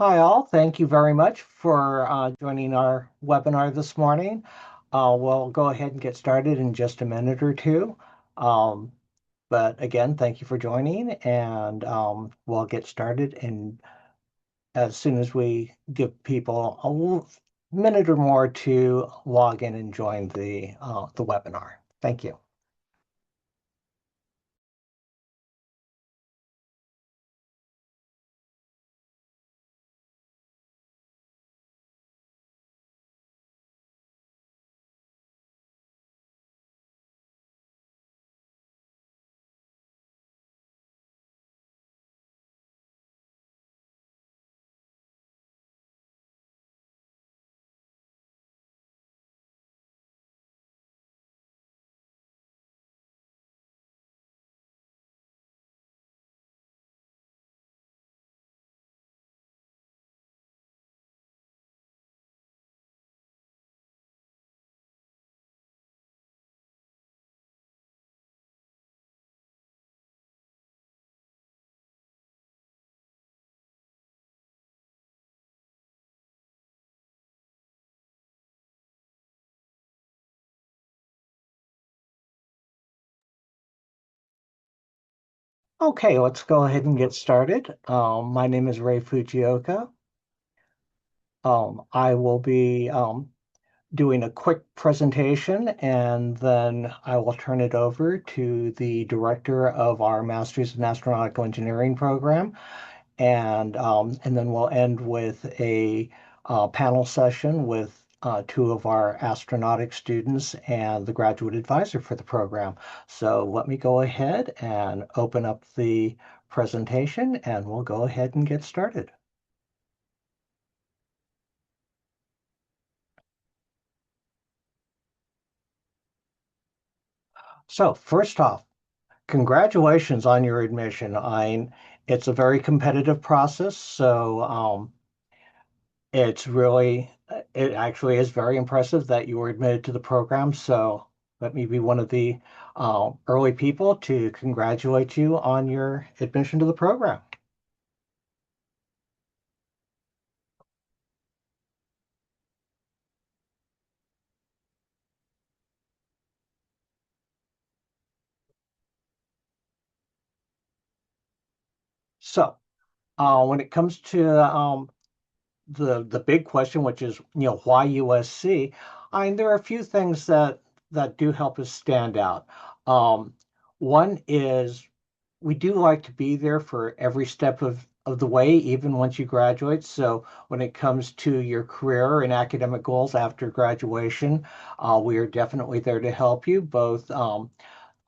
Hi, all. Thank you very much for joining our webinar this morning. We'll go ahead and get started in just a minute or two. Um, but again, thank you for joining, and we'll get started. And as soon as we give people a minute or more to log in and join the webinar. Thank you. Okay, let's go ahead and get started. My name is Ray Fujioka. I will be doing a quick presentation, and then I will turn it over to the director of our Masters in Astronautical Engineering program, and then we'll end with a panel session with two of our astronautic students and the graduate advisor for the program. So let me go ahead and open up the presentation, and we'll go ahead and get started. So first off, congratulations on your admission. It's a very competitive process, so it actually is very impressive that you were admitted to the program. So let me be one of the early people to congratulate you on your admission to the program. So when it comes to the big question, which is, why USC? There are a few things that do help us stand out. Um, One is we do like to be there for every step of the way, even once you graduate. So when it comes to your career and academic goals after graduation, we are definitely there to help you, both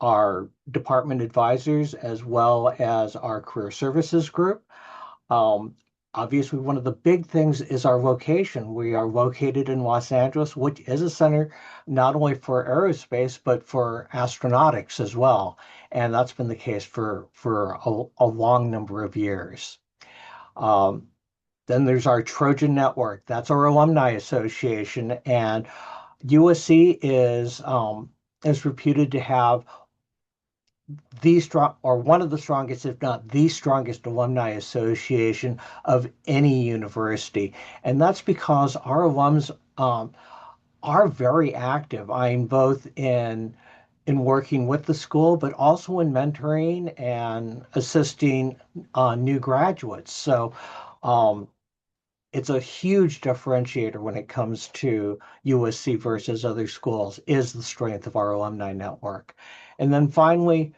our department advisors as well as our career services group. Um, Obviously, one of the big things is our location. We are located in Los Angeles, which is a center not only for aerospace, but for astronautics as well. And that's been the case for a long number of years. Um, then there's our Trojan Network. That's our alumni association. And USC is reputed to have the strong or one of the strongest, if not the strongest, alumni association of any university. And that's because our alums are very active. I'm both in working with the school, but also in mentoring and assisting new graduates. So um, it's a huge differentiator when it comes to USC versus other schools is the strength of our alumni network. And then finally,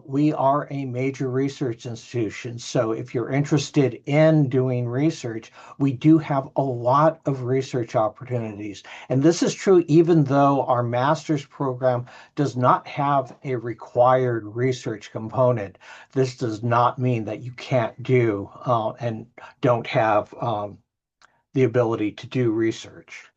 we are a major research institution. So if you're interested in doing research, we do have a lot of research opportunities. And this is true even though our master's program does not have a required research component. This does not mean that you can't do and don't have the ability to do research.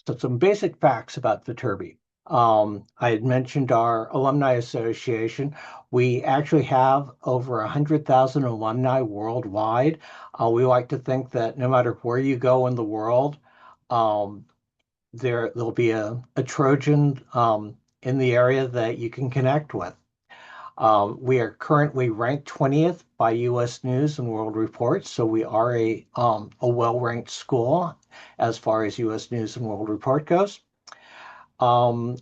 So some basic facts about Viterbi. I had mentioned our alumni association. We actually have over 100,000 alumni worldwide. We like to think that no matter where you go in the world, um, there'll be a Trojan in the area that you can connect with. We are currently ranked 20th by U.S. News and World Report, so we are a well-ranked school as far as U.S. News and World Report goes. Um,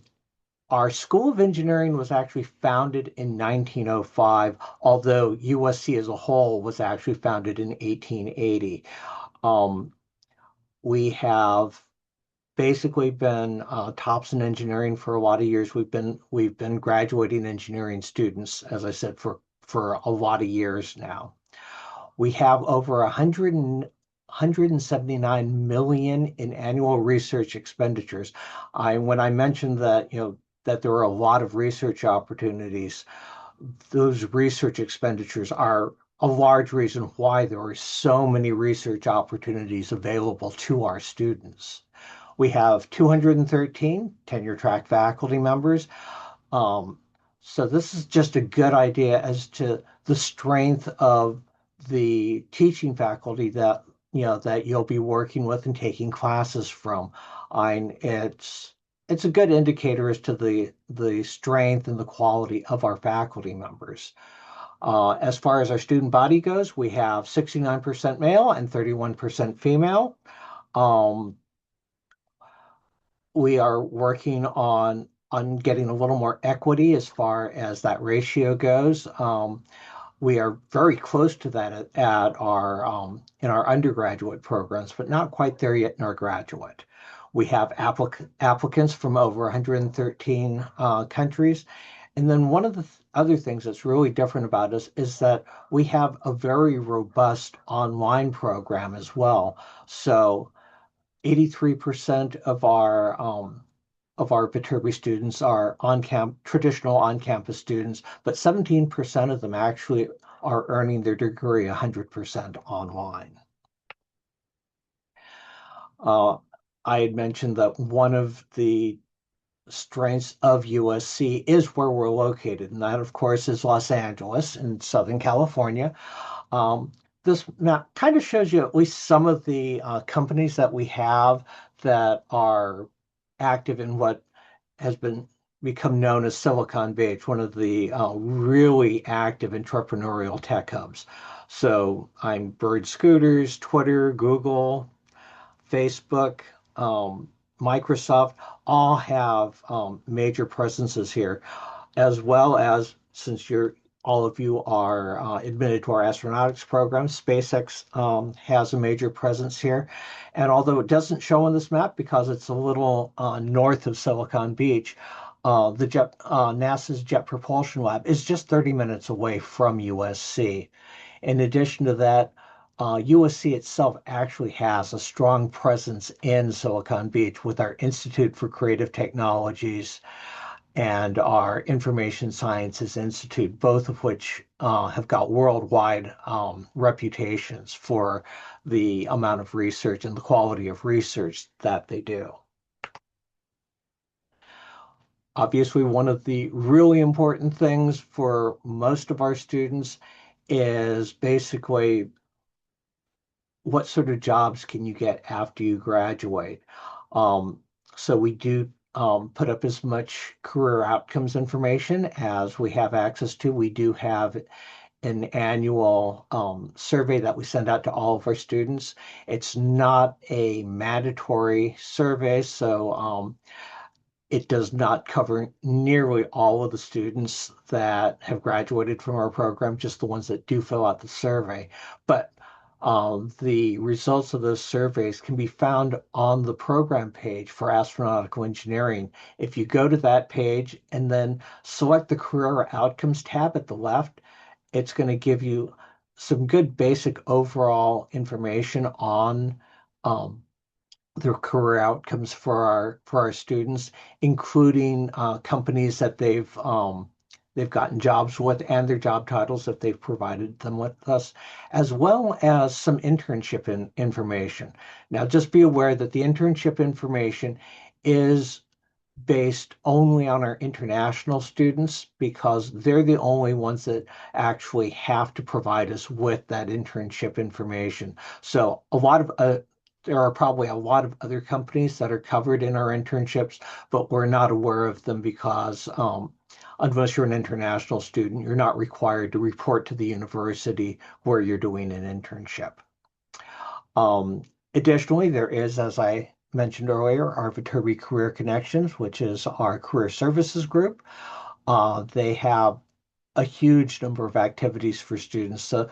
our School of Engineering was actually founded in 1905, although USC as a whole was actually founded in 1880. Um, we have basically been tops in engineering for a lot of years. We've been graduating engineering students, as I said, for a lot of years now. We have over 179 million in annual research expenditures. When I mentioned that, that there are a lot of research opportunities, those research expenditures are a large reason why there are so many research opportunities available to our students. We have 213 tenure track faculty members. Um, so this is just a good idea as to the strength of the teaching faculty that you'll be working with and taking classes from. And it's a good indicator as to the strength and the quality of our faculty members. As far as our student body goes, we have 69% male and 31% female. Um, we are working on getting a little more equity as far as that ratio goes. We are very close to that at our in our undergraduate programs, but not quite there yet in our graduate. We have applicants from over 113 countries. And then one of the other things that's really different about us is that we have a very robust online program as well. So 83% of our Viterbi students are traditional on-campus students, but 17% of them actually are earning their degree 100% online. Uh, I had mentioned that one of the strengths of USC is where we're located, and that, of course, is Los Angeles in Southern California. Um, this map kind of shows you at least some of the companies that we have that are active in what has become known as Silicon Beach, one of the really active entrepreneurial tech hubs. So I'm Bird Scooters, Twitter, Google, Facebook, Microsoft, all have major presences here, as well as since all of you are admitted to our astronautics program, SpaceX has a major presence here. And although it doesn't show on this map because it's a little north of Silicon Beach, NASA's Jet Propulsion Lab is just 30 minutes away from USC. In addition to that, USC itself actually has a strong presence in Silicon Beach with our Institute for Creative Technologies and our Information Sciences Institute, both of which have got worldwide reputations for the amount of research and the quality of research that they do. Obviously, one of the really important things for most of our students is basically what sort of jobs can you get after you graduate? Um, so we do put up as much career outcomes information as we have access to. We do have an annual survey that we send out to all of our students. It's not a mandatory survey, so it does not cover nearly all of the students that have graduated from our program, just the ones that do fill out the survey. But the results of those surveys can be found on the program page for astronautical engineering. If you go to that page and then select the career outcomes tab at the left, it's going to give you some good basic overall information on um, their career outcomes for our students, including companies that they've gotten jobs with and their job titles that they've provided them with us, as well as some internship information. Now, just be aware that the internship information is based only on our international students because they're the only ones that actually have to provide us with that internship information. So a lot of there are probably a lot of other companies that are covered in our internships, but we're not aware of them because unless you're an international student, you're not required to report to the university where you're doing an internship. Um, Additionally, there is, as I mentioned earlier, our Viterbi Career Connections, which is our career services group. They have a huge number of activities for students. So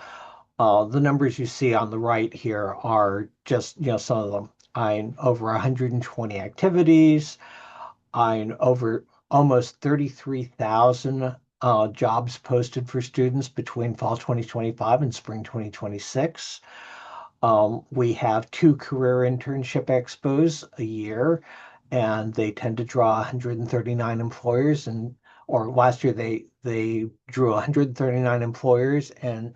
the numbers you see on the right here are just, some of them. I'm over 120 activities. I'm over almost 33,000 jobs posted for students between fall 2025 and spring 2026. We have two career internship expos a year, and they tend to draw 139 employers. And or last year they drew 139 employers and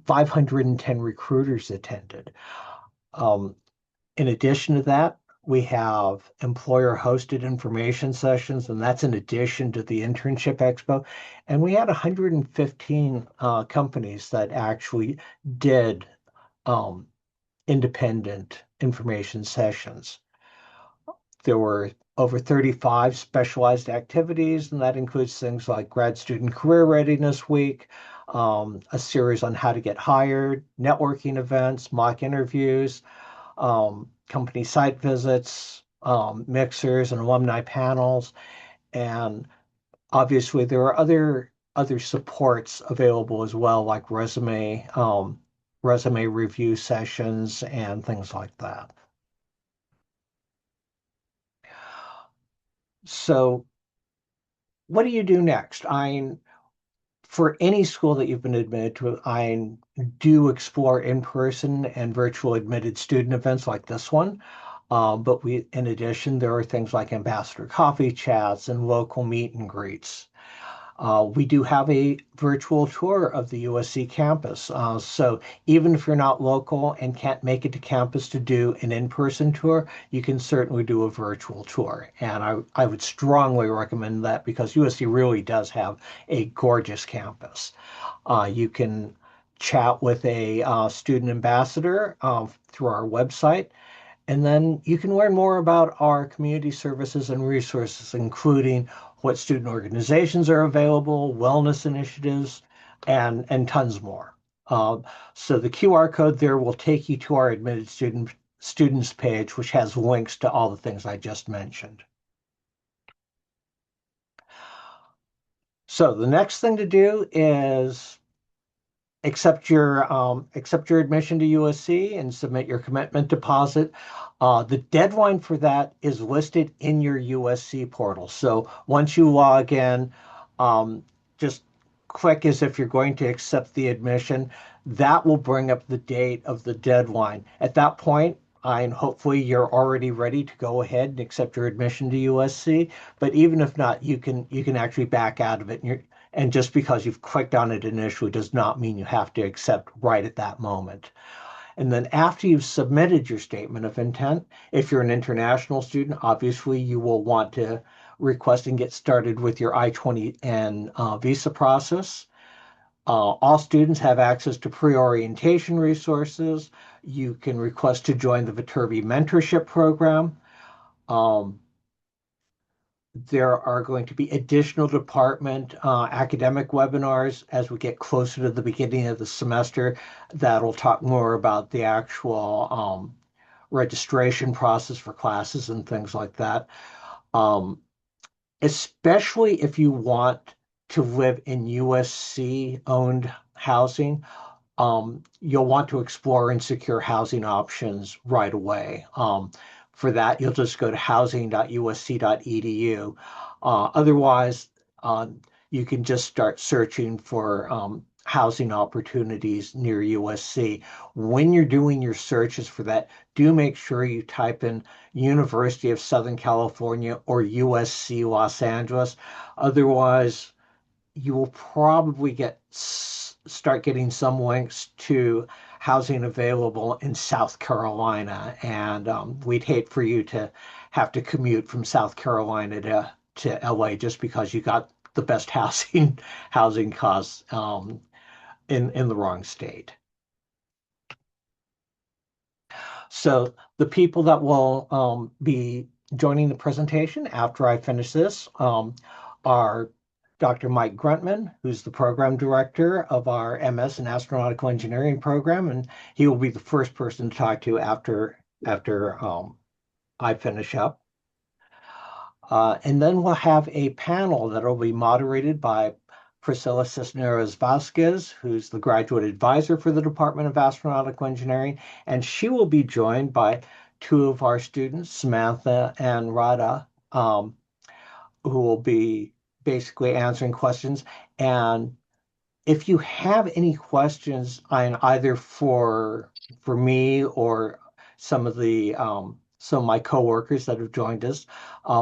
510 recruiters attended. Um, in addition to that, we have employer-hosted information sessions, and that's in addition to the internship expo. And we had 115 companies that actually did um, independent information sessions. There were over 35 specialized activities, and that includes things like Grad Student Career Readiness Week, a series on how to get hired, networking events, mock interviews, company site visits, mixers and alumni panels, and obviously there are other supports available as well, like resume review sessions and things like that. So, what do you do next? For any school that you've been admitted to, I do explore in-person and virtual admitted student events like this one. But in addition, there are things like ambassador coffee chats and local meet and greets. We do have a virtual tour of the USC campus. So even if you're not local and can't make it to campus to do an in-person tour, you can certainly do a virtual tour. And I would strongly recommend that because USC really does have a gorgeous campus. You can chat with a student ambassador through our website. And then you can learn more about our community services and resources, including what student organizations are available, wellness initiatives, and tons more. Uh, so the QR code there will take you to our admitted students page, which has links to all the things I just mentioned. So the next thing to do is accept your admission to USC and submit your commitment deposit. The deadline for that is listed in your USC portal. So once you log in, just click as if you're going to accept the admission. That will bring up the date of the deadline. At that point, and hopefully you're already ready to go ahead and accept your admission to USC. But even if not, you can actually back out of it, and just because you've clicked on it initially does not mean you have to accept right at that moment. And then after you've submitted your statement of intent, if you're an international student, obviously you will want to request and get started with your I-20N visa process. All students have access to pre-orientation resources. You can request to join the Viterbi mentorship program. Um, there are going to be additional department academic webinars as we get closer to the beginning of the semester that'll talk more about the actual registration process for classes and things like that. Um, Especially if you want to live in USC owned housing, you'll want to explore and secure housing options right away. For that, you'll just go to housing.usc.edu. Otherwise, you can just start searching for housing opportunities near USC. When you're doing your searches for that, do make sure you type in University of Southern California or USC Los Angeles. Otherwise, you will probably start getting some links to housing available in South Carolina, and we'd hate for you to have to commute from South Carolina to LA just because you got the best housing costs in the wrong state. So the people that will be joining the presentation after I finish this are Dr. Mike Gruntman, who's the program director of our MS in Astronautical Engineering program, and he will be the first person to talk to after I finish up. And then we'll have a panel that will be moderated by Priscilla Cisneros Vasquez, who's the graduate advisor for the Department of Astronautical Engineering, and she will be joined by two of our students, Samantha and Radha, who will be basically answering questions. And if you have any questions on either for me or some of my coworkers that have joined us,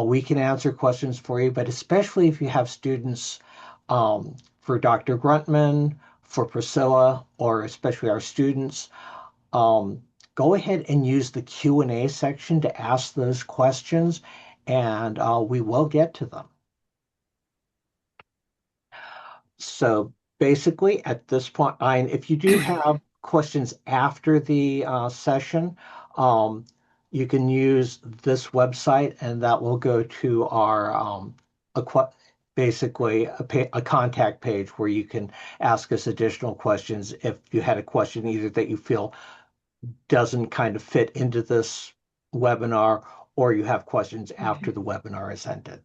we can answer questions for you. But especially if you have students for Dr. Gruntman, for Priscilla, or especially our students, um, go ahead and use the Q&A section to ask those questions, and we will get to them. So basically, at this point, if you do have questions after the session, um, you can use this website, and that will go to our basically a contact page where you can ask us additional questions if you had a question either that you feel doesn't kind of fit into this webinar, or you have questions after the webinar is ended.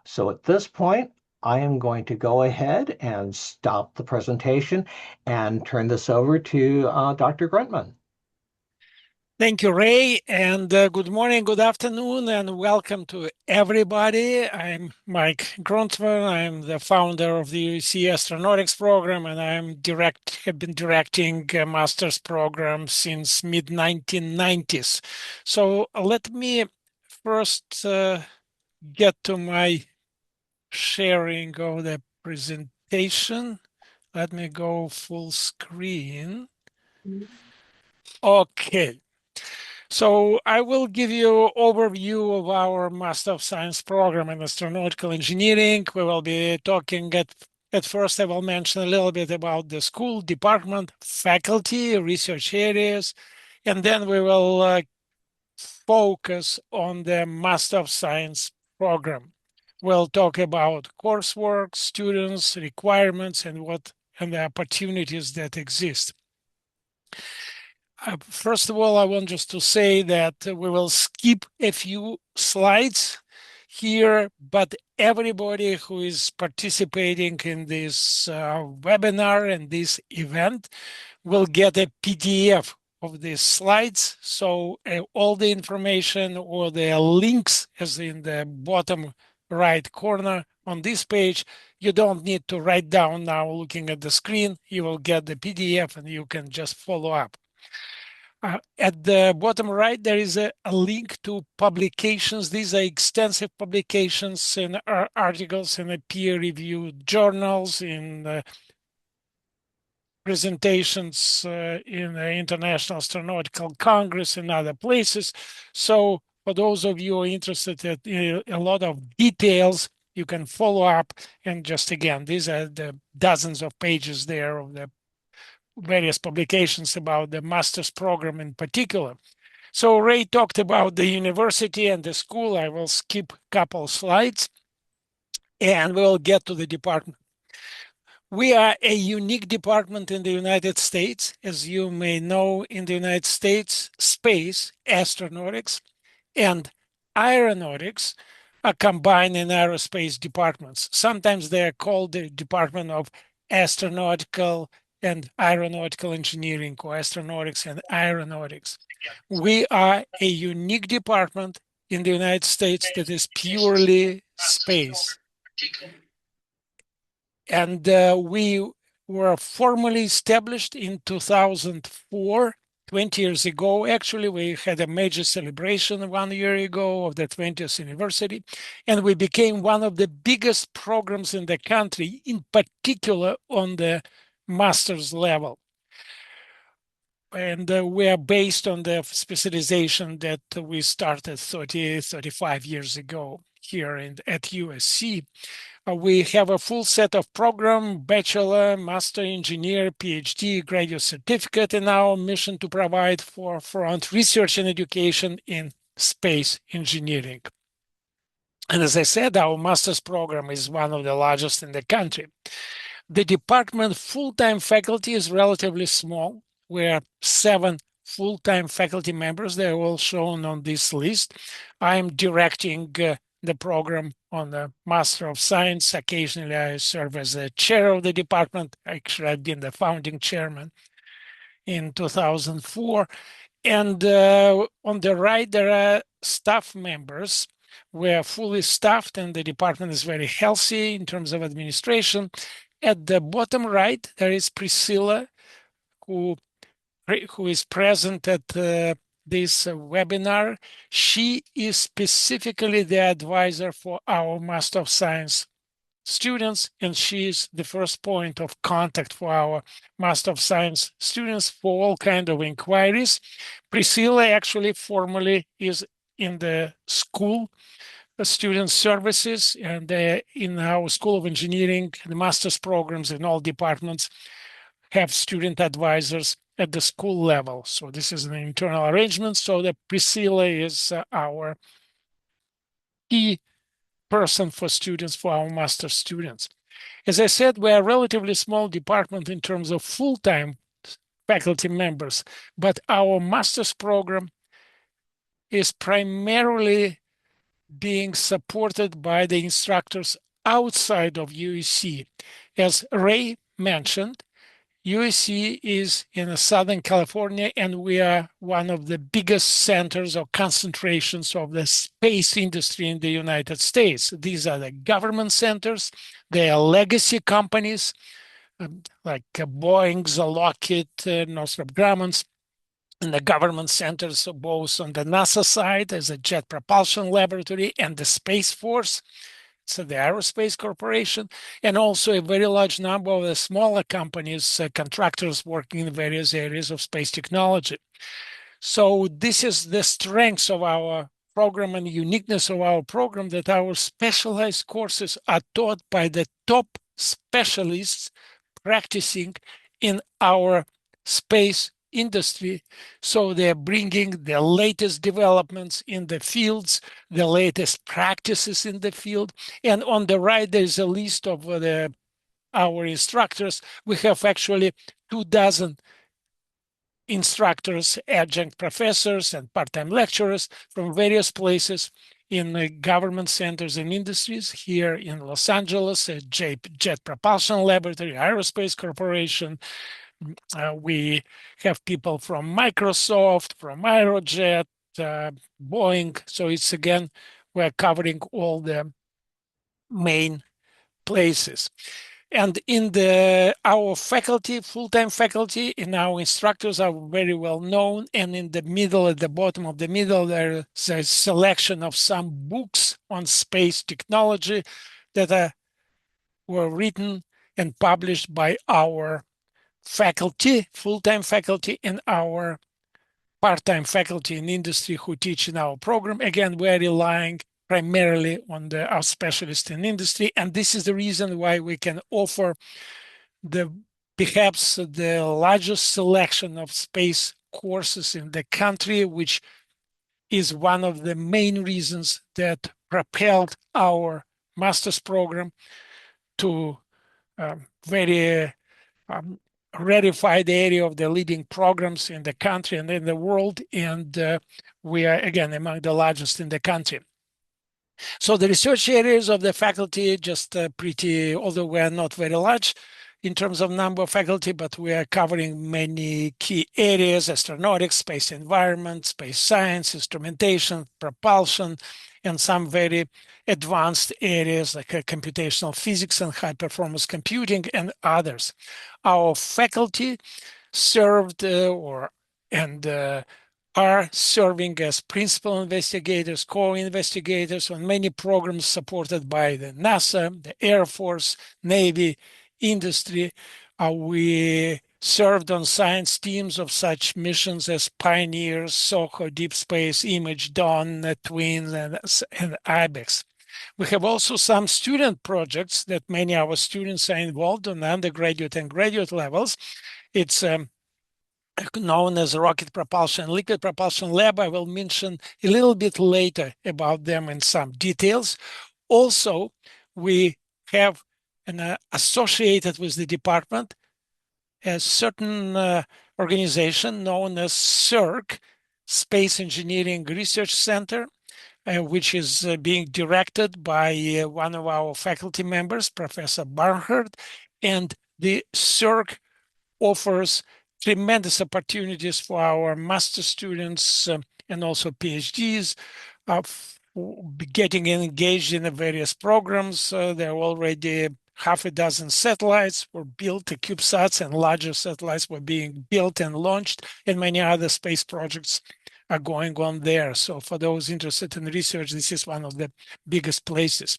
So at this point, I am going to go ahead and stop the presentation and turn this over to Dr. Gruntman. Thank you, Ray, and good morning, good afternoon, and welcome to everybody. I'm Mike Gruntman. I'm the founder of the UC Astronautics program, and have been directing a master's program since mid-1990s. So let me first get to my sharing of the presentation. Let me go full screen. Okay. So I will give you an overview of our Master of Science program in Astronautical Engineering. We will be talking at first, I will mention a little bit about the school, department, faculty, research areas, and then we will focus on the Master of Science program. We'll talk about coursework, students, requirements, and the opportunities that exist. First of all, I want just to say that we will skip a few slides here, but everybody who is participating in this webinar and this event will get a PDF of these slides. So all the information or the links as in the bottom right corner on this page, you don't need to write down now looking at the screen. You will get the PDF and you can just follow up. At the bottom right, there is a link to publications. These are extensive publications and articles in peer-reviewed journals, in presentations in the International Astronautical Congress and other places. So for those of you who are interested in a lot of details, you can follow up. And just again, these are the dozens of pages there of the various publications about the master's program in particular. So Ray talked about the university and the school. I will skip a couple slides and we'll get to the department. We are a unique department in the United States. As you may know, in the United States, space, astronautics, and aeronautics are combined in aerospace departments. Sometimes they are called the Department of Astronautical and Aeronautical Engineering, or Astronautics and Aeronautics. We are a unique department in the United States that is purely space. And we were formally established in 2004, 20 years ago. Actually, we had a major celebration 1 year ago of the 20th anniversary, and we became one of the biggest programs in the country, in particular on the master's level. And we are based on the specialization that we started 35 years ago here at USC. We have a full set of program, bachelor, master engineer, PhD, graduate certificate in our mission to provide forefront research and education in space engineering. And as I said, our master's program is one of the largest in the country. The department full-time faculty is relatively small. We're 7 full-time faculty members. They're all shown on this list. I'm directing the program on the Master of Science. Occasionally, I serve as the chair of the department. Actually, I've been the founding chairman in 2004. And on the right, there are staff members. We're fully staffed, and the department is very healthy in terms of administration. At the bottom right, there is Priscilla, who is present at this webinar. She is specifically the advisor for our Master of Science students, and she is the first point of contact for our Master of Science students for all kinds of inquiries. Priscilla actually formally is in the school student services, and in our School of Engineering, the master's programs in all departments have student advisors at the school level. So this is an internal arrangement. So the Priscilla is our key person for students, for our master students. As I said, we're a relatively small department in terms of full-time faculty members, but our master's program is primarily being supported by the instructors outside of UEC. As Ray mentioned, USC is in Southern California, and we are one of the biggest centers or concentrations of the space industry in the United States. These are the government centers. They are legacy companies like Boeing's, Lockheed, Northrop Grumman's, and the government centers, both on the NASA side as a Jet Propulsion Laboratory and the Space Force. So the Aerospace Corporation, and also a very large number of the smaller companies, contractors working in various areas of space technology. So this is the strength of our program and uniqueness of our program, that our specialized courses are taught by the top specialists practicing in our space industry. So they're bringing the latest developments in the fields, the latest practices in the field. And on the right, there's a list of our instructors. We have actually 24 instructors, adjunct professors, and part-time lecturers from various places in government centers and industries. Here in Los Angeles, Jet Propulsion Laboratory, Aerospace Corporation. We have people from Microsoft, from Aerojet, Boeing. So it's, again, we're covering all the main places. And in our faculty, full-time faculty, and our instructors are very well known. And in the middle, at the bottom of the middle, there's a selection of some books on space technology that were written and published by our faculty, full-time faculty, and our part-time faculty in industry who teach in our program. Again, we're relying primarily on our specialists in industry, and this is the reason why we can offer perhaps the largest selection of space courses in the country, which is one of the main reasons that propelled our master's program to very ratified area of the leading programs in the country and in the world. And we are, again, among the largest in the country. So the research areas of the faculty just pretty, although we are not very large in terms of number of faculty, but we are covering many key areas: astronautics, space environment, space science, instrumentation, propulsion, and some very advanced areas like computational physics and high performance computing and others. Our faculty served are serving as principal investigators, co-investigators on many programs supported by the NASA, the Air Force, Navy, industry. We served on science teams of such missions as Pioneer, SOHO, Deep Space, Image, Dawn, Twins, and IBEX. We have also some student projects that many of our students are involved on undergraduate and graduate levels. It's known as Rocket Propulsion, Liquid Propulsion Lab. I will mention a little bit later about them in some details. Also, we have associated with the department a certain organization known as CERC, Space Engineering Research Center, which is being directed by one of our faculty members, Professor Barnhart. And the CERC offers tremendous opportunities for our master students and also PhDs of getting engaged in the various programs. There are already half a dozen satellites were built, the CubeSats and larger satellites were being built and launched, and many other space projects are going on there. So for those interested in research, this is one of the biggest places.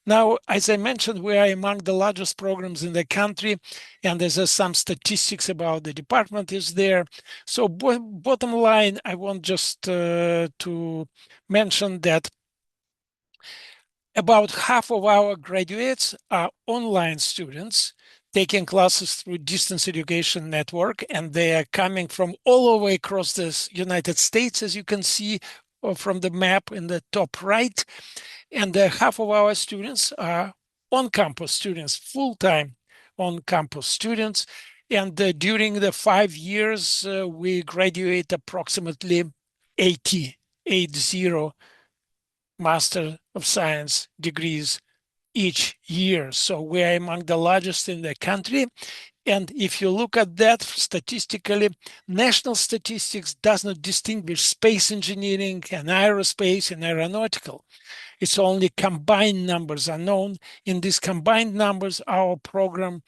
Now, as I mentioned, we are among the largest programs in the country, and there's some statistics about the department is there. So bottom line, I want just to mention that about half of our graduates are online students taking classes through distance education network, and they are coming from all over across the United States, as you can see from the map in the top right. And half of our students are on-campus students, full-time on-campus students. And during the 5 years, we graduate approximately 80 Master of Science degrees each year. So we are among the largest in the country. And if you look at that statistically, national statistics does not distinguish space engineering and aerospace and aeronautical. It's only combined numbers are known. In these combined numbers, our program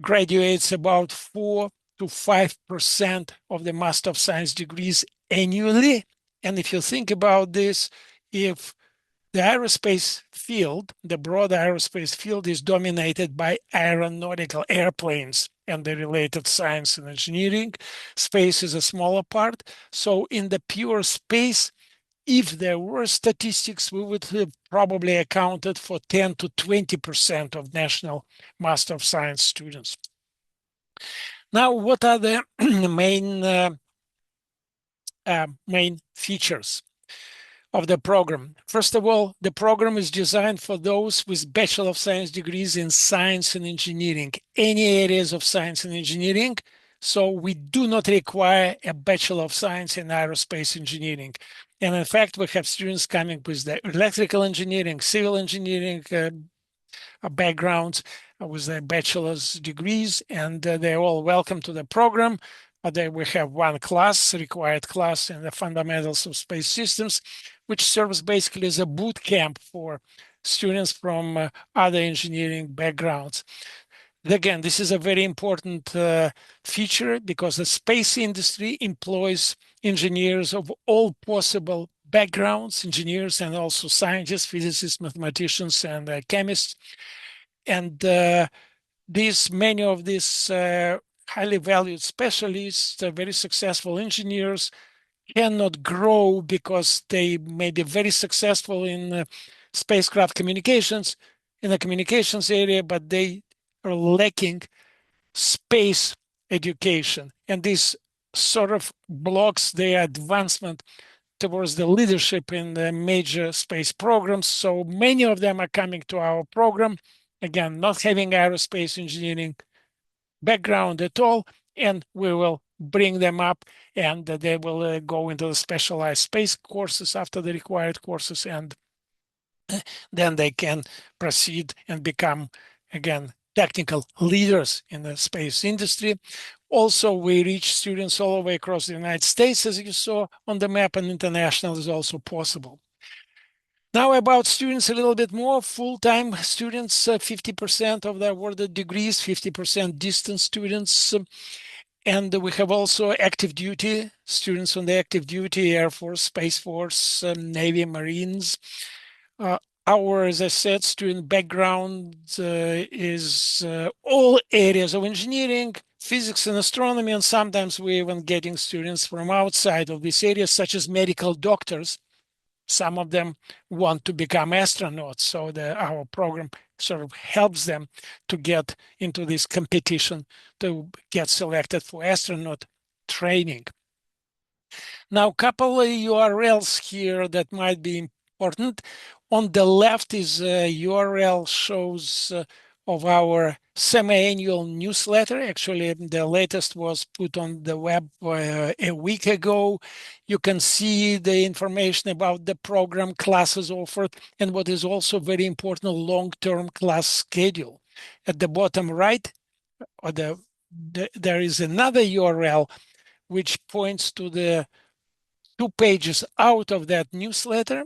graduates about 4 to 5% of the Master of Science degrees annually. And if you think about this, if the aerospace field, the broad aerospace field, is dominated by aeronautical airplanes and the related science and engineering. Space is a smaller part. So in the pure space, if there were statistics, we would have probably accounted for 10 to 20% of national Master of Science students. Now, what are the main features of the program? First of all, the program is designed for those with Bachelor of Science degrees in science and engineering, any areas of science and engineering. So we do not require a Bachelor of Science in aerospace engineering. And in fact, we have students coming with the electrical engineering, civil engineering backgrounds with their bachelor's degrees, and they're all welcome to the program. We have one class, required class in the fundamentals of space systems, which serves basically as a boot camp for students from other engineering backgrounds. Again, this is a very important feature because the space industry employs engineers of all possible backgrounds, engineers and also scientists, physicists, mathematicians, and chemists. And many of these highly valued specialists, very successful engineers, cannot grow because they may be very successful in spacecraft communications, in the communications area, but they are lacking space education. And this sort of blocks their advancement towards the leadership in the major space programs. So many of them are coming to our program, again, not having aerospace engineering background at all, and we will bring them up and they will go into the specialized space courses after the required courses, and then they can proceed and become, again, technical leaders in the space industry. Also, we reach students all the way across the United States, as you saw on the map, and international is also possible. Now about students a little bit more. Full-time students, 50% of the awarded degrees, 50% distance students. And we have also active duty students on the active duty, Air Force, Space Force, Navy, Marines. Our, as I said, student background is all areas of engineering, physics and astronomy, and sometimes we're even getting students from outside of these areas, such as medical doctors. Some of them want to become astronauts, so our program sort of helps them to get into this competition to get selected for astronaut training. Now, a couple of URLs here that might be important. On the left is a URL shows of our semi-annual newsletter. Actually, the latest was put on the web a week ago. You can see the information about the program, classes offered, and what is also very important, long-term class schedule. At the bottom right, or there is another URL which points to the 2 pages out of that newsletter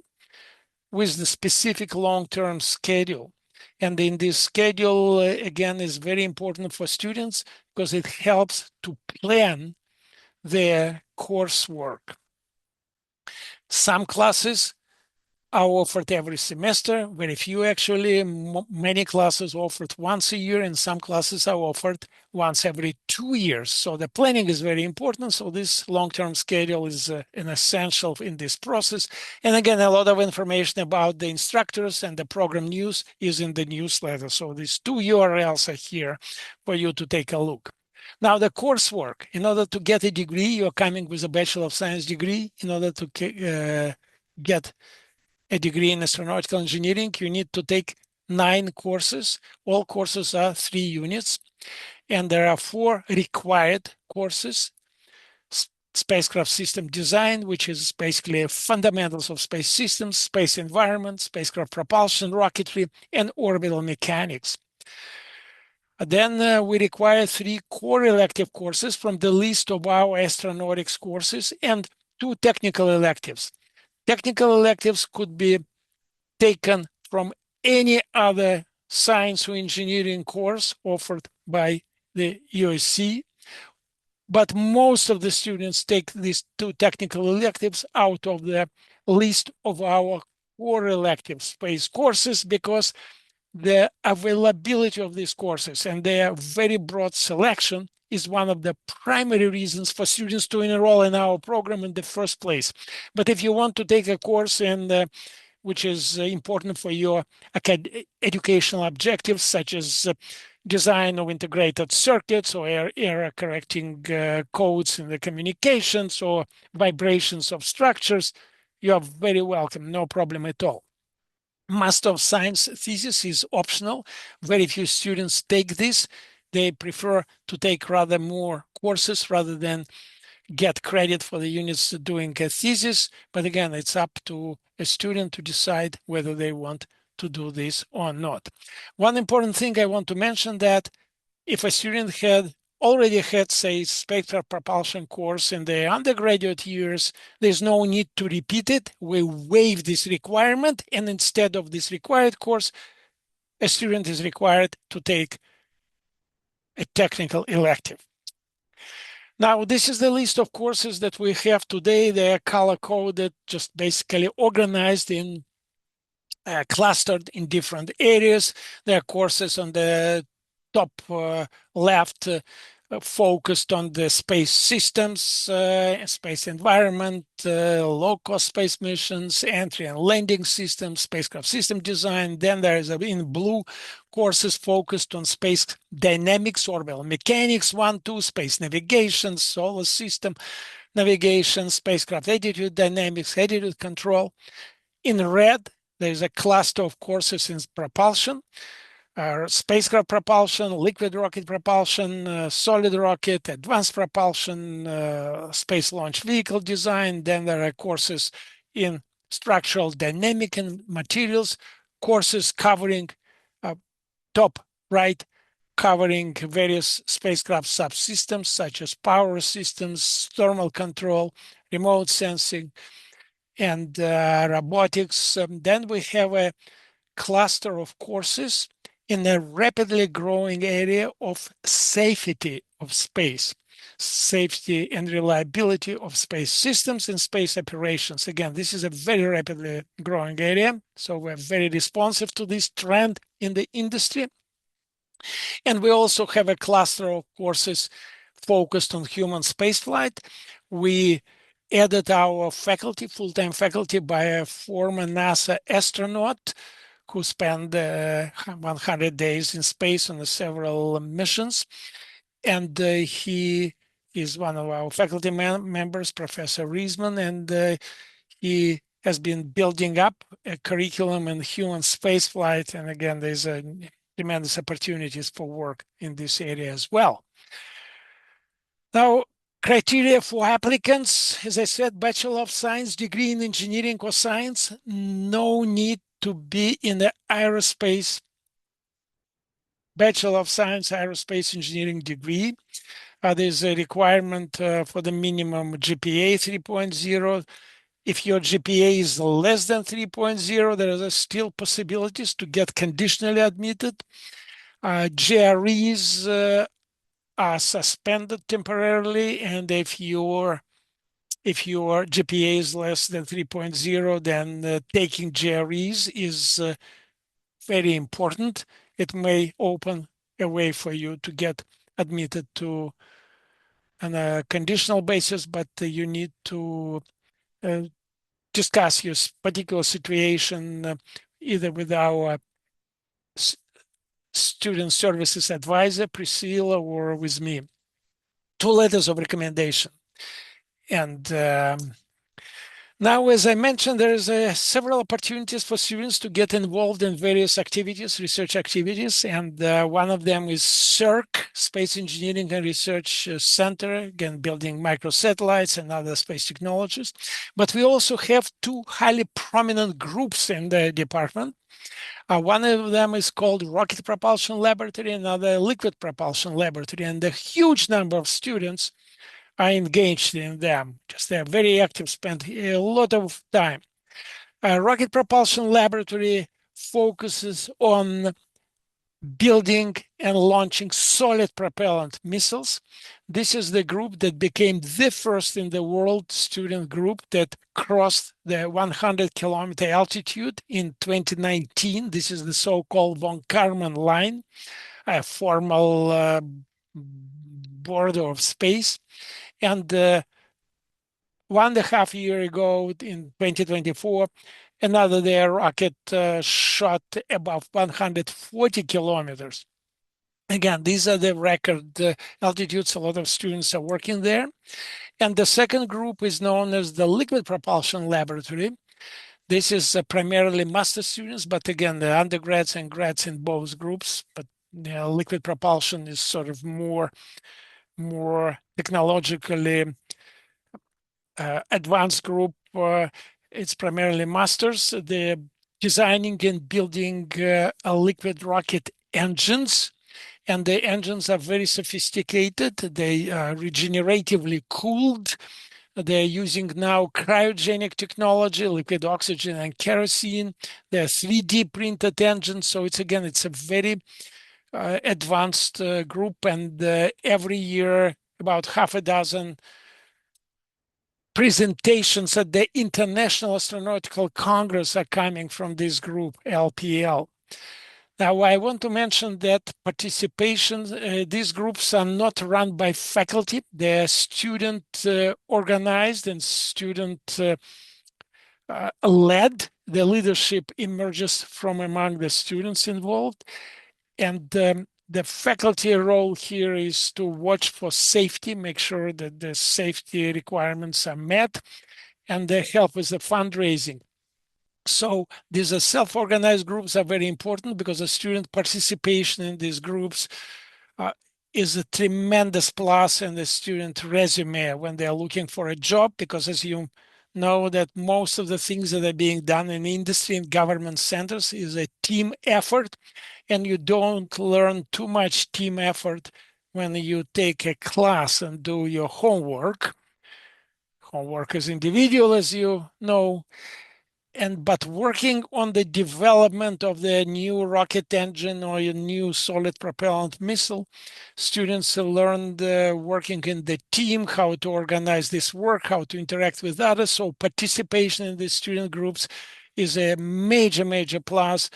with the specific long-term schedule. And in this schedule, again, is very important for students because it helps to plan their coursework. Some classes are offered every semester, very few actually. Many classes offered once a year, and some classes are offered once every 2 years. So the planning is very important. So this long-term schedule is an essential in this process. And again, a lot of information about the instructors and the program news is in the newsletter. So these 2 URLs are here for you to take a look. Now, the coursework. In order to get a degree, you're coming with a Bachelor of Science degree. In order to get a degree in astronautical engineering, you need to take 9 courses. All courses are 3 units, and there are 4 required courses. Spacecraft system design, which is basically fundamentals of space systems, space environment, spacecraft propulsion, rocketry, and orbital mechanics. Then we require 3 core elective courses from the list of our astronautics courses and 2 technical electives. Technical electives could be taken from any other science or engineering course offered by the USC, but most of the students take these 2 technical electives out of the list of our core elective space courses because the availability of these courses and their very broad selection is one of the primary reasons for students to enroll in our program in the first place. But if you want to take a course which is important for your educational objectives, such as design of integrated circuits or error correcting codes in the communications or vibrations of structures, you are very welcome, no problem at all. Master of Science thesis is optional. Very few students take this. They prefer to take rather more courses rather than get credit for the units doing a thesis. But again, it's up to a student to decide whether they want to do this or not. One important thing I want to mention that if a student already had, say, spectral propulsion course in the undergraduate years, there's no need to repeat it. We waive this requirement, and instead of this required course, a student is required to take a technical elective. Now, this is the list of courses that we have today. They are color-coded, just basically organized in clustered in different areas. There are courses on the top left focused on the space systems, space environment, low-cost space missions, entry and landing systems, spacecraft system design. Then there is in blue courses focused on space dynamics, orbital mechanics, 1, 2, space navigation, solar system navigation, spacecraft attitude dynamics, attitude control. In red, there's a cluster of courses in propulsion. Spacecraft propulsion, liquid rocket propulsion, solid rocket, advanced propulsion, space launch vehicle design. Then there are courses in structural dynamic and materials, courses covering top right, covering various spacecraft subsystems such as power systems, thermal control, remote sensing, and robotics. Then we have a cluster of courses in a rapidly growing area of safety of space, safety and reliability of space systems and space operations. Again, this is a very rapidly growing area, so we're very responsive to this trend in the industry. And we also have a cluster of courses focused on human spaceflight. We added our faculty, full-time faculty, by a former NASA astronaut who spent 100 days in space on several missions. And he is one of our faculty members, Professor Riesman, and he has been building up a curriculum in human spaceflight. And again, there's a tremendous opportunities for work in this area as well. Now, criteria for applicants, as I said, Bachelor of Science degree in engineering or science, no need to be in the aerospace, Bachelor of Science aerospace engineering degree. There's a requirement for the minimum GPA 3.0. If your GPA is less than 3.0, there are still possibilities to get conditionally admitted. GREs are suspended temporarily, and if your GPA is less than 3.0, then taking GREs is very important. It may open a way for you to get admitted to on a conditional basis, but you need to uh, discuss your particular situation either with our student services advisor, Priscilla, or with me. 2 letters of recommendation. And now, as I mentioned, there's several opportunities for students to get involved in various activities, research activities, and one of them is SERC, Space Engineering and Research Center, again, building microsatellites and other space technologies. But we also have 2 highly prominent groups in the department. One of them is called Rocket Propulsion Laboratory, another Liquid Propulsion Laboratory, and a huge number of students are engaged in them. Just they're very active, spend a lot of time. Rocket Propulsion Laboratory focuses on building and launching solid propellant missiles. This is the group that became the first in the world student group that crossed the 100-kilometer altitude in 2019. This is the so-called von Karman line, a formal border of space. And 1.5 years ago, in 2024, another their rocket shot above 140 kilometers. Again, these are the record altitudes. A lot of students are working there. And the second group is known as the Liquid Propulsion Laboratory. This is primarily master students, but again, the undergrads and grads in both groups. But liquid propulsion is sort of more technologically advanced group. It's primarily masters. They're designing and building liquid rocket engines, and the engines are very sophisticated. They are regeneratively cooled. They're using now cryogenic technology, liquid oxygen and kerosene. They're 3D printed engines. So it's a very advanced group, and every year about half a dozen presentations at the International Astronautical Congress are coming from this group, LPL. Now, I want to mention that participation, these groups are not run by faculty. They're student organized and student led. The leadership emerges from among the students involved. And the faculty role here is to watch for safety, make sure that the safety requirements are met, and they help with the fundraising. So these are self-organized groups are very important because the student participation in these groups is a tremendous plus in the student resume when they're looking for a job, because as you know that most of the things that are being done in industry and government centers is a team effort, and you don't learn too much team effort when you take a class and do your homework. Homework is individual, as you know, but working on the development of the new rocket engine or a new solid propellant missile, students learned working in the team, how to organize this work, how to interact with others. So participation in these student groups is a major plus,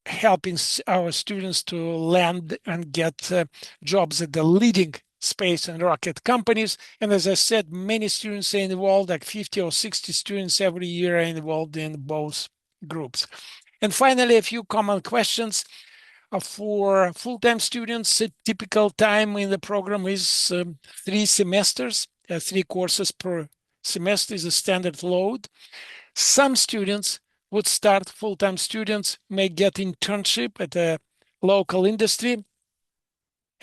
helping our students to land and get jobs at the leading space and rocket companies. And as I said, many students are involved, like 50 or 60 students every year are involved in both groups. And finally, a few common questions. For full-time students, a typical time in the program is 3 semesters, 3 courses per semester is a standard load. Some students would start, full-time students may get internship at a local industry.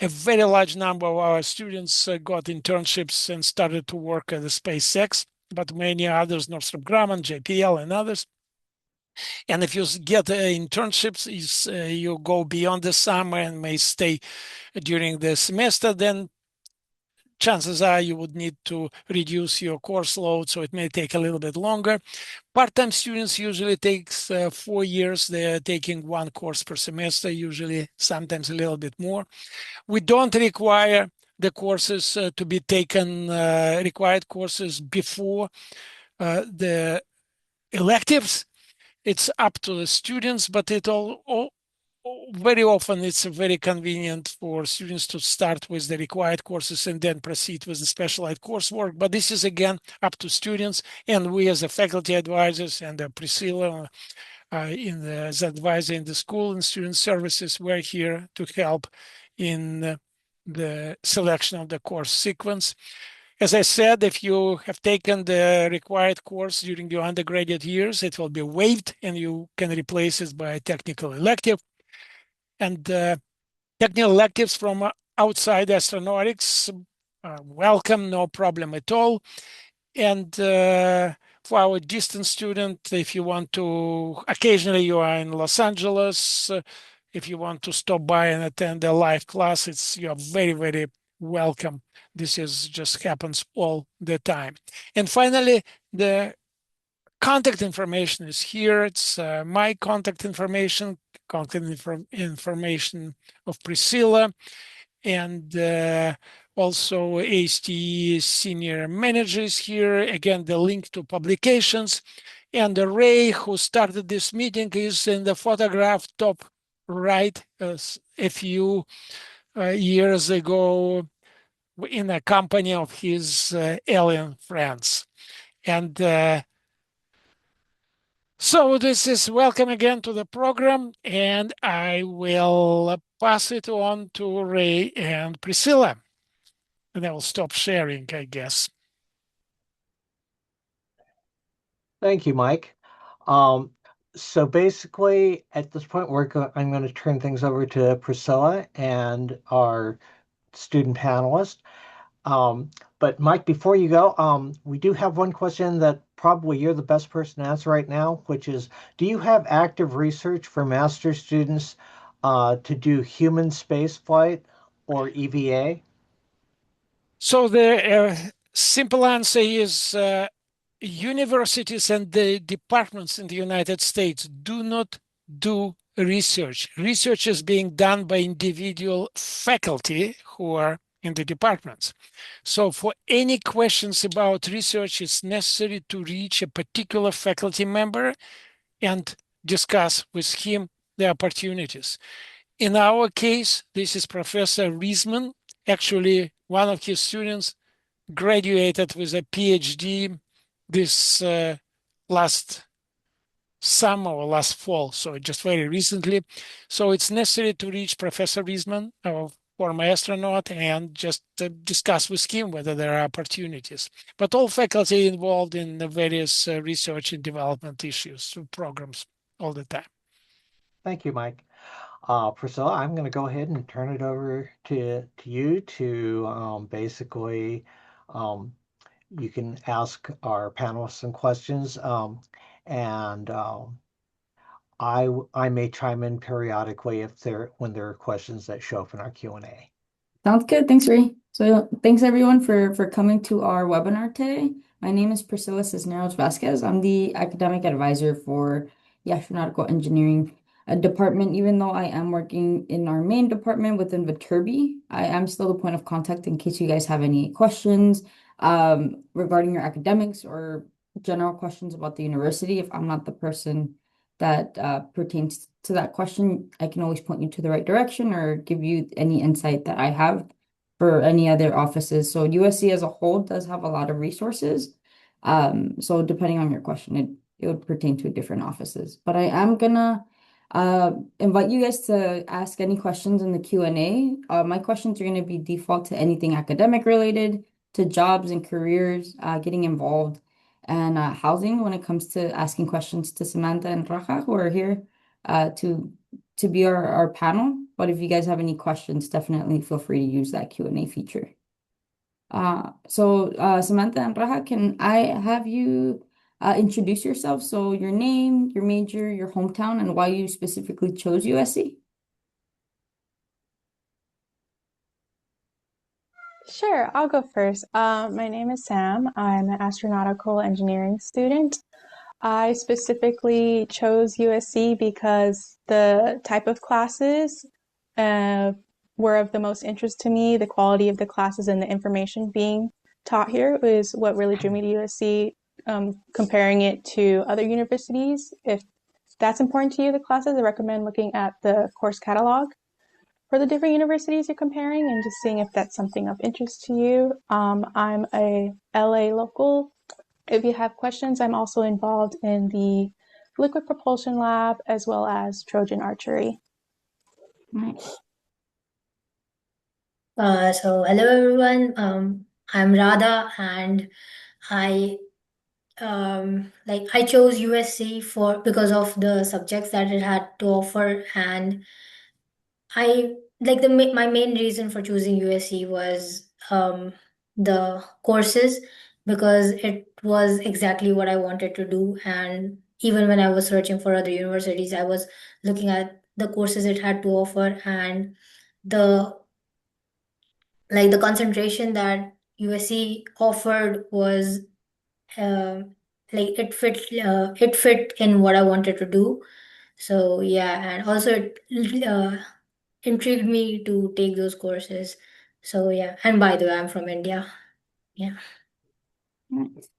A very large number of our students got internships and started to work at the SpaceX, but many others, Northrop Grumman, JPL, and others. And if you get internships, you go beyond the summer and may stay during the semester, then chances are you would need to reduce your course load, so it may take a little bit longer. Part-time students usually takes 4 years. They're taking 1 course per semester, usually sometimes a little bit more. We don't require the courses to be taken, required courses before the electives. It's up to the students, but it all very often it's very convenient for students to start with the required courses and then proceed with the specialized coursework. But this is again up to students, and we as the faculty advisors and Priscilla as advisor in the school and student services, we're here to help in the selection of the course sequence. As I said, if you have taken the required course during your undergraduate years, it will be waived and you can replace it by a technical elective. And technical electives from outside astronautics, welcome, no problem at all. And for our distance student, if you want to, occasionally you are in Los Angeles, if you want to stop by and attend a live class, you are very, very welcome. This is just happens all the time. And finally, the contact information is here. It's my contact information of Priscilla, and also ASTE senior managers here. Again, the link to publications. And Ray, who started this meeting, is in the photograph top right a few years ago in a company of his alien friends. And so this is welcome again to the program, and I will pass it on to Ray and Priscilla, and I will stop sharing, I guess. Thank you, Mike. Um, so basically, at this point, I'm going to turn things over to Priscilla and our student panelist. But Mike, before you go, we do have one question that probably you're the best person to answer right now, which is, do you have active research for master students to do human space flight or EVA? So the simple answer is universities and the departments in the United States do not do research. Research is being done by individual faculty who are in the departments. So for any questions about research, it's necessary to reach a particular faculty member and discuss with him the opportunities. In our case, this is Professor Riesman. Actually, one of his students graduated with a PhD this last summer or last fall, so just very recently. So it's necessary to reach Professor Riesman, our former astronaut, and just discuss with him whether there are opportunities. But all faculty involved in the various research and development issues, programs all the time. Thank you, Mike. Priscilla, I'm going to go ahead and turn it over to you to basically you can ask our panelists some questions, and I may chime in periodically when there are questions that show up in our Q&A. Sounds good. Thanks, Ray. So thanks everyone for coming to our webinar today. My name is Priscilla Cisneros Vasquez. I'm the academic advisor for the Astronautical Engineering department. Even though I am working in our main department within Viterbi, I am still the point of contact in case you guys have any questions regarding your academics or general questions about the university. If I'm not the person that pertains to that question, I can always point you to the right direction or give you any insight that I have. for any other offices. So USC as a whole does have a lot of resources. So depending on your question, it would pertain to different offices. But I am gonna invite you guys to ask any questions in the Q&A. My questions are gonna be default to anything academic related, to jobs and careers, getting involved, and housing when it comes to asking questions to Samantha and Raja, who are here to be our panel. But if you guys have any questions, definitely feel free to use that Q&A feature. Samantha and Raja, can I have you introduce yourself? So your name, your major, your hometown, and why you specifically chose USC? Sure, I'll go first. My name is Sam. I'm an astronautical engineering student. I specifically chose USC because the type of classes uh, were of the most interest to me. The quality of the classes and the information being taught here is what really drew me to USC. Comparing it to other universities, if that's important to you, the classes, I recommend looking at the course catalog for the different universities you're comparing and just seeing if that's something of interest to you. I'm a LA local. If you have questions, I'm also involved in the liquid propulsion lab as well as Trojan archery. Nice. Hello everyone. I'm Radha, and I I chose USC for because of the subjects that it had to offer, and I like my main reason for choosing USC was the courses, because it was exactly what I wanted to do. And even when I was searching for other universities, I was looking at the courses it had to offer, and the the concentration that USC offered was uh, it fit in what I wanted to do. So yeah, and also it intrigued me to take those courses. So yeah, and by the way, I'm from India. Yeah. Nice.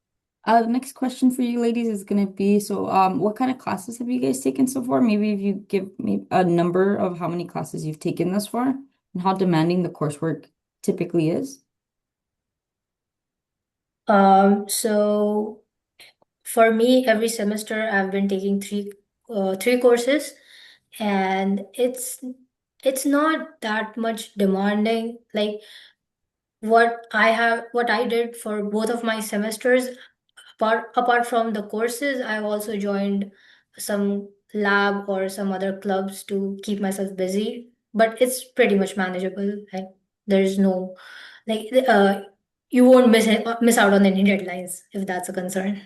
The next question for you ladies is gonna be, so what kind of classes have you guys taken so far? Maybe if you give me a number of how many classes you've taken thus far and how demanding the coursework typically is. So for me, every semester I've been taking three courses, and it's not that much demanding. Like what I did for both of my semesters, apart from the courses, I've also joined some lab or some other clubs to keep myself busy. But it's pretty much manageable. Like there's no like you won't miss out on any deadlines if that's a concern.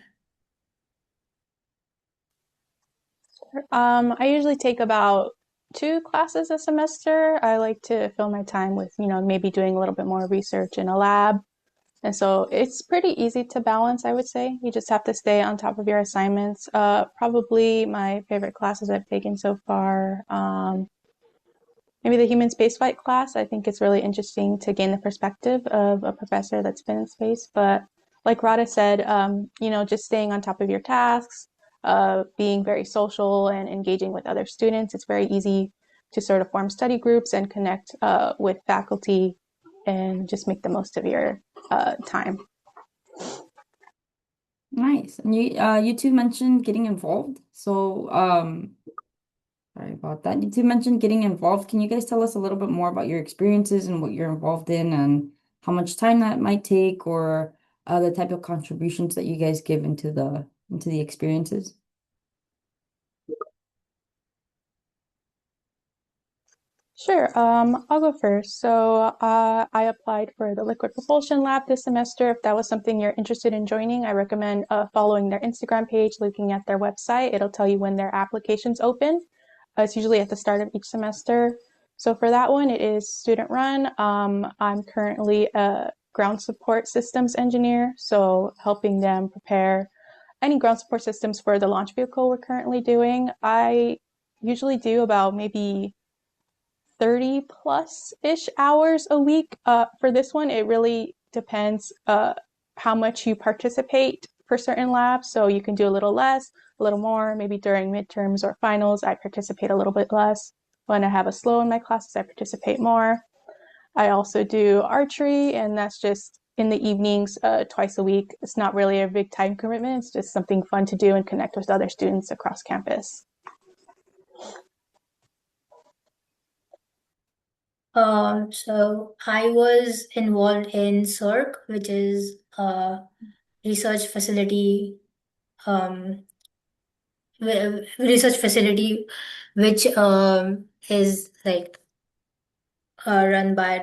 I usually take about 2 classes a semester. I like to fill my time with, maybe doing a little bit more research in a lab. And so it's pretty easy to balance, I would say. You just have to stay on top of your assignments. Probably my favorite classes I've taken so far, maybe the human spaceflight class. I think it's really interesting to gain the perspective of a professor that's been in space. But like Rada said, just staying on top of your tasks, being very social and engaging with other students. It's very easy to sort of form study groups and connect with faculty and just make the most of your time. Nice. And you two mentioned getting involved. So sorry about that. You two mentioned getting involved. Can you guys tell us a little bit more about your experiences and what you're involved in and how much time that might take, or the type of contributions that you guys give into the experiences? Sure, I'll go first. So I applied for the liquid propulsion lab this semester. If that was something you're interested in joining, I recommend following their Instagram page, looking at their website. It'll tell you when their applications open. It's usually at the start of each semester. So for that one, it is student run. I'm currently a ground support systems engineer, so helping them prepare any ground support systems for the launch vehicle we're currently doing. I usually do about maybe 30 plus ish hours a week. For this one, it really depends how much you participate for certain labs. So you can do a little less, a little more. Maybe during midterms or finals, I participate a little bit less. When I have a slow in my classes, I participate more. I also do archery, and that's just in the evenings, twice a week. It's not really a big time commitment. It's just something fun to do and connect with other students across campus. So I was involved in CERC, which is a research facility, um, research facility, which is like run by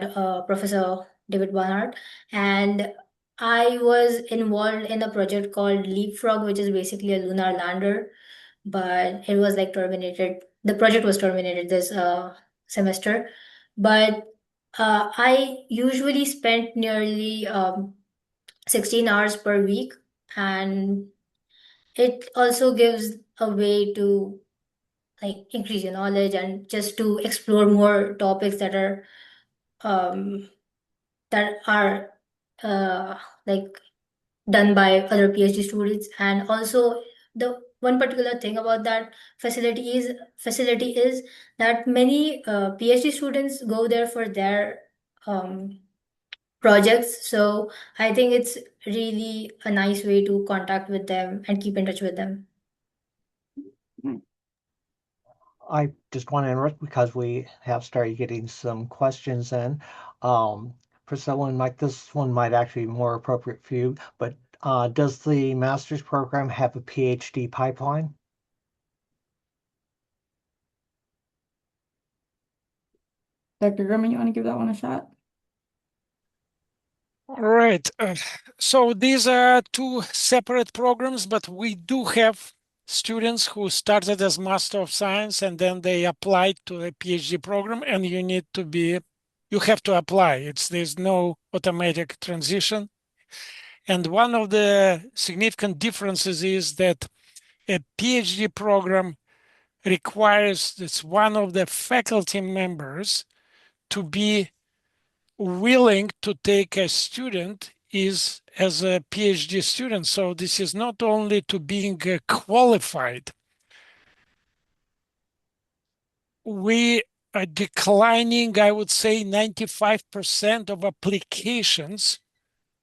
Professor David Barnard. And I was involved in a project called Leapfrog, which is basically a lunar lander, but it was like terminated. The project was terminated this semester. But I usually spent nearly 16 hours per week, and it also gives a way to like increase your knowledge and just to explore more topics um, that are uh, like done by other PhD students. And also the one particular thing about that facility is that many PhD students go there for their um, projects. So I think it's really a nice way to contact with them and keep in touch with them. I just want to interrupt because we have started getting some questions in. Priscilla and Mike, this one might actually be more appropriate for you, but does the master's program have a PhD pipeline? Dr. Gurman, you want to give that one a shot? All right. So these are two separate programs, but we do have students who started as Master of Science and then they applied to a PhD program, and you have to apply. There's no automatic transition. And one of the significant differences is that a PhD program requires this one of the faculty members to be willing to take a student is as a PhD student. So this is not only to being qualified. We are declining, I would say, 95% of applications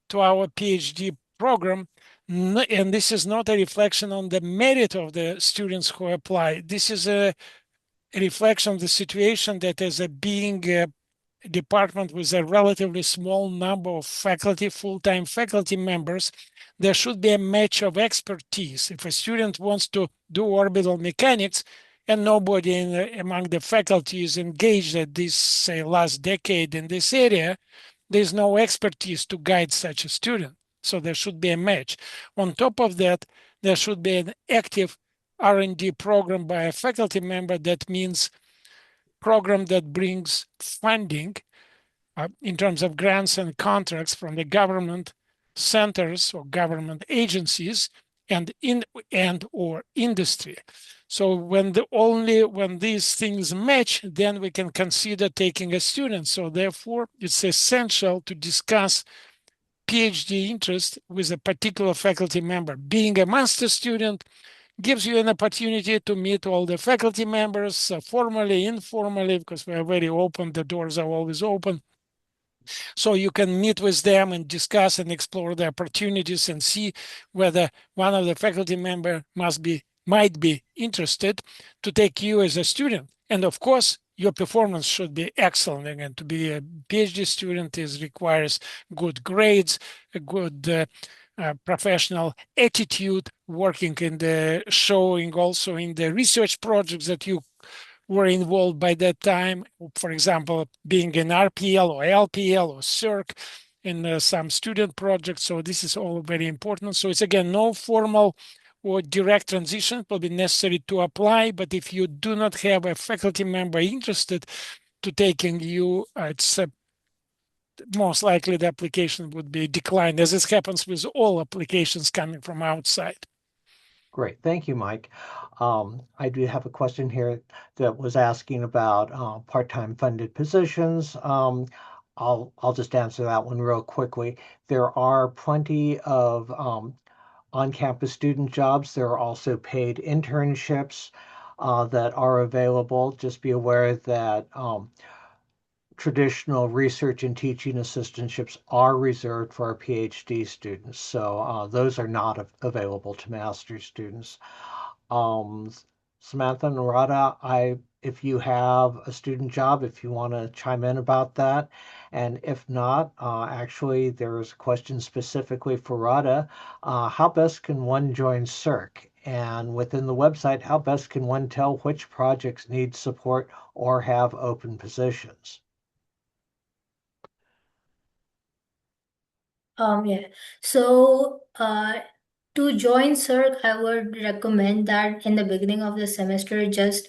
to our PhD program. And this is not a reflection on the merit of the students who apply. This is a reflection of the situation that as a being a department with a relatively small number of faculty, full-time faculty members, there should be a match of expertise. If a student wants to do orbital mechanics and nobody among the faculty is engaged at this, say, last decade in this area, there's no expertise to guide such a student. So there should be a match. On top of that, there should be an active R&D program by a faculty member. That means program that brings funding in terms of grants and contracts from the government centers or government agencies and or industry. So when these things match, then we can consider taking a student. So therefore, it's essential to discuss PhD interest with a particular faculty member. Being a master student gives you an opportunity to meet all the faculty members formally, informally, because we are very open. The doors are always open. So you can meet with them and discuss and explore the opportunities and see whether one of the faculty member might be interested to take you as a student. And of course, your performance should be excellent. Again, to be a PhD student requires good grades, a good professional attitude, working in the showing also in the research projects that you were involved by that time, for example, being in RPL or LPL or CERC in some student projects. So this is all very important. So it's again, no formal or direct transition will be necessary to apply. But if you do not have a faculty member interested to taking you, it's most likely the application would be declined, as this happens with all applications coming from outside. Great. Thank you, Mike. I do have a question here that was asking about part-time funded positions. I'll just answer that one real quickly. There are plenty of on-campus student jobs. There are also paid internships that are available. Just be aware that traditional research and teaching assistantships are reserved for our PhD students. So those are not available to master's students. Um, Samantha and Narada, if you have a student job, if you want to chime in about that, and if not, actually there's a question specifically for Rada. How best can one join CERC? And within the website, how best can one tell which projects need support or have open positions? Yeah. So, to join CERC, I would recommend that in the beginning of the semester, just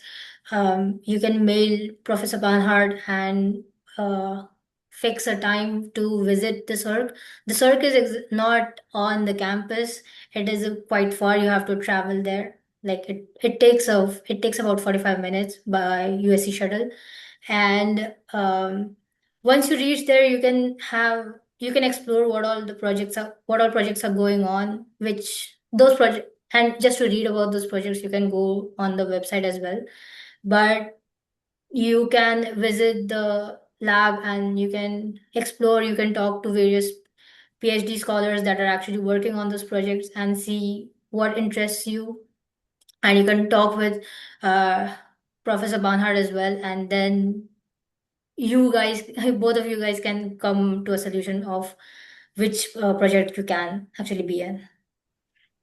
you can mail Professor Banhart and uh, fix a time to visit the CERC. The CERC is not on the campus. It is quite far. You have to travel there. Like it takes about 45 minutes by USC shuttle. And once you reach there, you can explore what all projects are going on, which those projects, and just to read about those projects you can go on the website as well. But you can visit the lab and you can explore, you can talk to various PhD scholars that are actually working on those projects and see what interests you. And you can talk with uh, Professor Barnhart as well, and then you guys both of you guys can come to a solution of which project you can actually be in.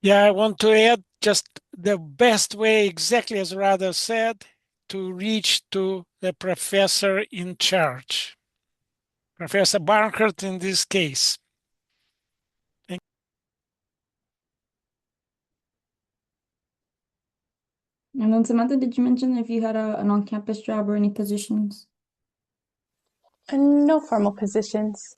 Yeah, I want to add just the best way, exactly as Radha said, to reach to the professor in charge, Professor Barnhart in this case. And then Samantha, did you mention if you had an on-campus job or any positions? And no formal positions.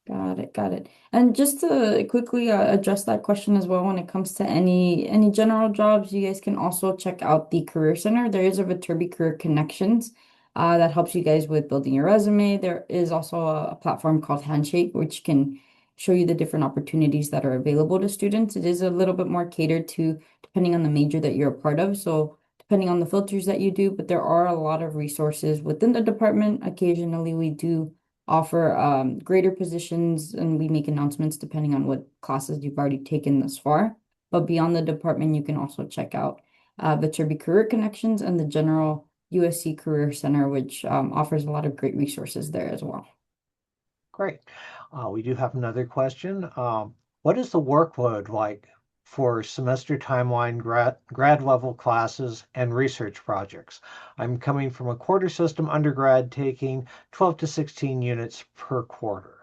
Got it, got it. And just to quickly address that question as well, when it comes to any general jobs, you guys can also check out the Career Center. There is a Viterbi Career Connections that helps you guys with building your resume. There is also a platform called Handshake, which can show you the different opportunities that are available to students. It is a little bit more catered to depending on the major that you're a part of. So depending on the filters that you do, but there are a lot of resources within the department. Occasionally we do offer greater positions and we make announcements depending on what classes you've already taken thus far. But beyond the department, you can also check out Viterbi Career Connections and the general USC Career Center, which offers a lot of great resources there as well. Great. We do have another question. What is the workload like for semester timeline, grad level classes, and research projects? I'm coming from a quarter system undergrad taking 12 to 16 units per quarter.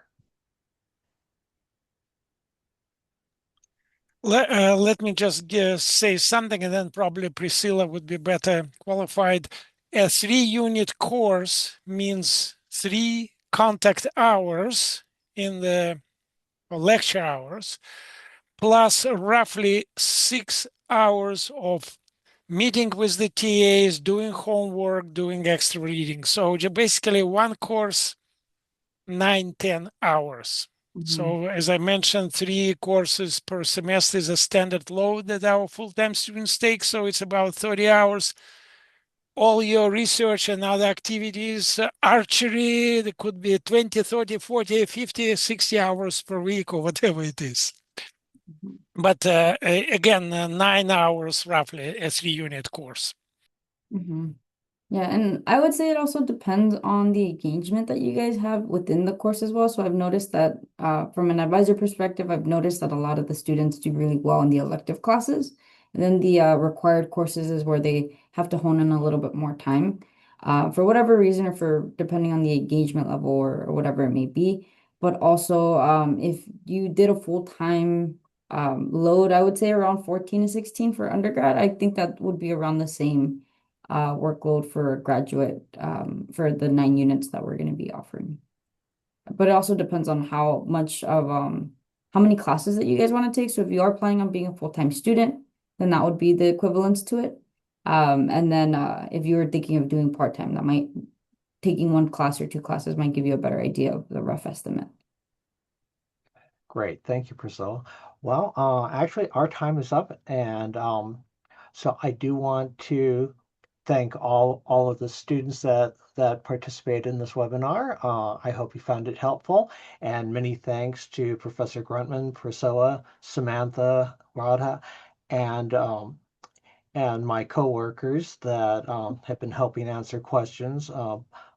Let me just say something, and then probably Priscilla would be better qualified. A 3-unit course means 3 contact hours in the lecture hours, plus roughly 6 hours of meeting with the TAs, doing homework, doing extra reading. So basically one course, 9-10 hours. So as I mentioned, 3 courses per semester is a standard load that our full-time students take. So it's about 30 hours. All your research and other activities, archery, there could be 20, 30, 40, 50, 60 hours per week or whatever it is. But again, 9 hours roughly, a 3-unit course. Mm-hmm. Yeah, and I would say it also depends on the engagement that you guys have within the course as well. So I've noticed that from an advisor perspective, I've noticed that a lot of the students do really well in the elective classes. And then the required courses is where they have to hone in a little bit more time for whatever reason or for depending on the engagement level or whatever it may be. But also, if you did a full-time load, I would say around 14 to 16 for undergrad, I think that would be around the same workload for a graduate for the 9 units that we're going to be offering. But it also depends on how much of how many classes that you guys want to take. So if you are planning on being a full-time student, then that would be the equivalence to it. And then if you were thinking of doing part-time, that might taking 1 class or 2 classes might give you a better idea of the rough estimate. Great. Thank you, Priscilla. Well, actually, our time is up. And so I do want to thank all of the students that participated in this webinar. I hope you found it helpful, and many thanks to Professor Gruntman, Priscilla, Samantha, Radha, and my coworkers that have been helping answer questions,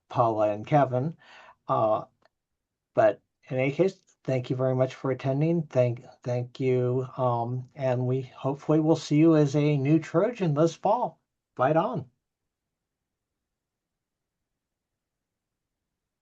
Paula and Kevin. But in any case, thank you very much for attending. Thank you, and we hopefully will see you as a new Trojan this fall. Fight on.